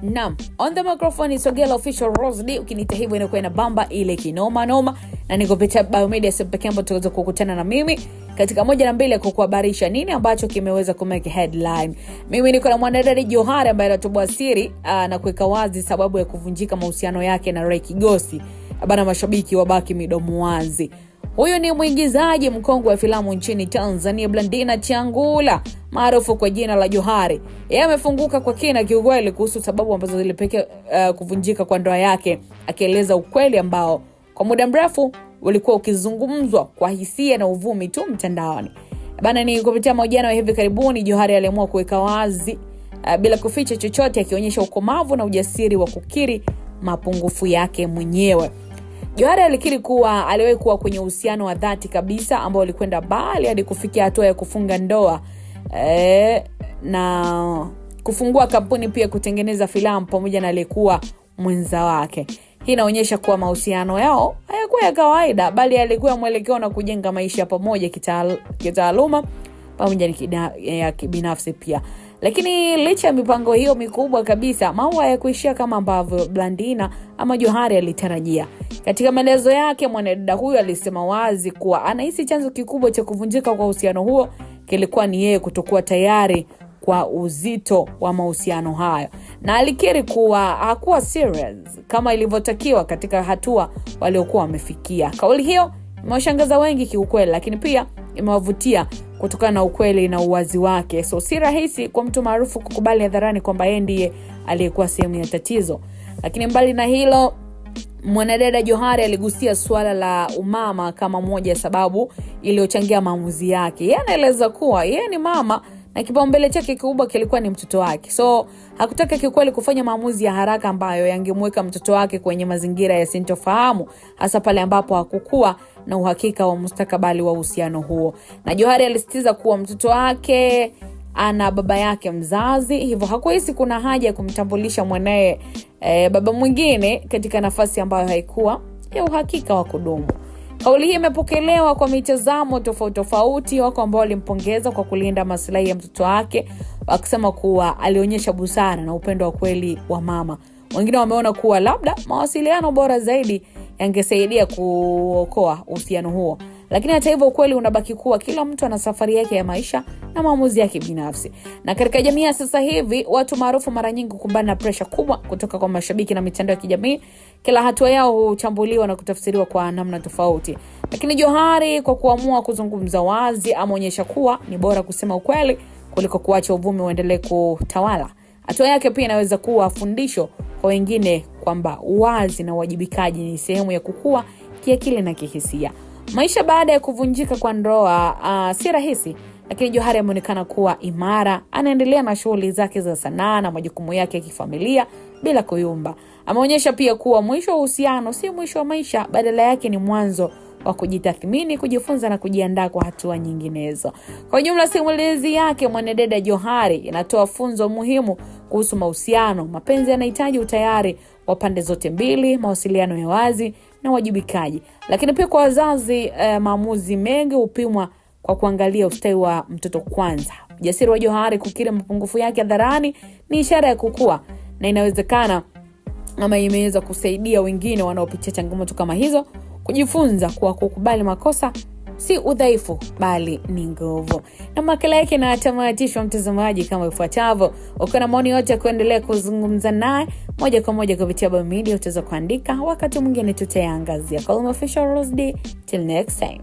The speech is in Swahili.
Naam, on the microphone is Sogela Official Rosdy. Ukinita hivyo inakuwa ina bamba ile kinoma noma, na niko kupitia Biomedia pekee ambapo tutaweza kukutana na mimi katika moja na mbili kukuhabarisha nini ambacho kimeweza kumake headline. Mimi niko na mwanadada Johari ambaye anatoboa siri na kuweka wazi sababu ya kuvunjika mahusiano yake na Ray Kigosi. Bana, mashabiki wabaki midomo wazi. Huyu ni mwigizaji mkongwe wa filamu nchini Tanzania, Blandina Changula, maarufu kwa jina la Johari. Yeye amefunguka kwa kina kiukweli kuhusu sababu ambazo zilipelekea kuvunjika kwa ndoa yake, akieleza ukweli ambao kwa muda mrefu ulikuwa ukizungumzwa kwa hisia na uvumi tu mtandaoni. Bana, ni kupitia mahojiano ya hivi karibuni Johari aliamua kuweka wazi bila kuficha chochote, akionyesha ukomavu na ujasiri wa kukiri mapungufu yake mwenyewe. Johari alikiri kuwa aliwahi kuwa kwenye uhusiano wa dhati kabisa ambao ulikwenda mbali hadi kufikia hatua ya kufunga ndoa na kufungua kampuni, pia kutengeneza filamu pamoja na aliyekuwa mwenza wake. Hii inaonyesha kuwa mahusiano yao hayakuwa ya kawaida, bali yalikuwa mwelekeo na kujenga maisha pamoja kitaaluma pamoja na kibinafsi pia. Lakini licha ya mipango hiyo mikubwa kabisa, mambo hayakuishia kama ambavyo Blandina ama Johari alitarajia. Katika maelezo yake, mwanadada huyu alisema wazi kuwa anahisi chanzo kikubwa cha kuvunjika kwa uhusiano huo kilikuwa ni yeye kutokuwa tayari kwa uzito wa mahusiano hayo, na alikiri kuwa hakuwa serious kama ilivyotakiwa katika hatua waliokuwa wamefikia. Kauli hiyo imewashangaza wengi kiukweli, lakini pia imewavutia kutokana na ukweli na uwazi wake. So si rahisi kwa mtu maarufu kukubali hadharani kwamba yeye ndiye aliyekuwa sehemu ya tatizo. Lakini mbali na hilo, mwanadada Johari aligusia swala la umama kama moja ya sababu iliyochangia maamuzi yake. Yeye anaeleza kuwa yeye ni mama na kipaumbele chake kikubwa kilikuwa ni mtoto wake. So hakutaka kikweli kufanya maamuzi ya haraka ambayo yangemweka mtoto wake kwenye mazingira ya sintofahamu, hasa pale ambapo hakukuwa na uhakika wa mustakabali wa uhusiano huo. Na Johari alisitiza kuwa mtoto wake ana baba yake mzazi, hivyo hakuhisi kuna haja ya kumtambulisha mwanae baba mwingine katika nafasi ambayo haikuwa ya uhakika wa kudumu. Kauli hii imepokelewa kwa mitazamo tofauti. Wako ambao walimpongeza kwa kulinda maslahi ya mtoto wake, wakisema kuwa alionyesha busara na upendo wa kweli wa mama. Wengine wameona kuwa labda mawasiliano bora zaidi yangesaidia kuokoa uhusiano huo. Lakini hata hivyo, ukweli unabaki kuwa kila mtu ana safari yake ya maisha na maamuzi yake binafsi. Na katika jamii ya sasa hivi, watu maarufu mara nyingi kukumbana na pressure kubwa kutoka kwa mashabiki na mitandao ya kijamii. Kila hatua yao huchambuliwa na kutafsiriwa kwa namna tofauti. Lakini Johari, kwa kuamua kuzungumza wazi, ameonyesha kuwa ni bora kusema ukweli kuliko kuacha uvumi uendelee kutawala. Hatua yake pia inaweza kuwa fundisho kwa wengine kwamba uwazi na uwajibikaji ni sehemu ya kukua kiakili na kihisia. Maisha baada ya kuvunjika kwa ndoa si rahisi, lakini Johari ameonekana kuwa imara. Anaendelea na shughuli zake za sanaa na majukumu yake ya kifamilia bila kuyumba. Ameonyesha pia kuwa mwisho wa uhusiano si mwisho wa maisha, badala yake ni mwanzo wa kujitathmini, kujifunza na kujiandaa kwa hatua nyinginezo. Kwa jumla, simulizi yake mwanadada Johari inatoa funzo muhimu kuhusu mahusiano. Mapenzi yanahitaji utayari wa pande zote mbili, mawasiliano ya wazi na wajibikaji. Lakini pia kwa wazazi, maamuzi mengi hupimwa kwa kuangalia ustawi wa mtoto kwanza. Ujasiri wa Johari kukiri mapungufu yake hadharani ni ishara ya kukua, na inawezekana ama imeweza kusaidia wengine wanaopitia changamoto kama hizo kujifunza kuwa kukubali makosa si udhaifu bali ni nguvu. Na makala yake na tamatisho mtazamaji kama ifuatavyo. Ukiwa na maoni yote kuendelea kuzungumza naye moja kwa moja kupitia Biomedia, utaweza kuandika, wakati mwingine tutayaangazia. Call me Official Rosdy, till next time.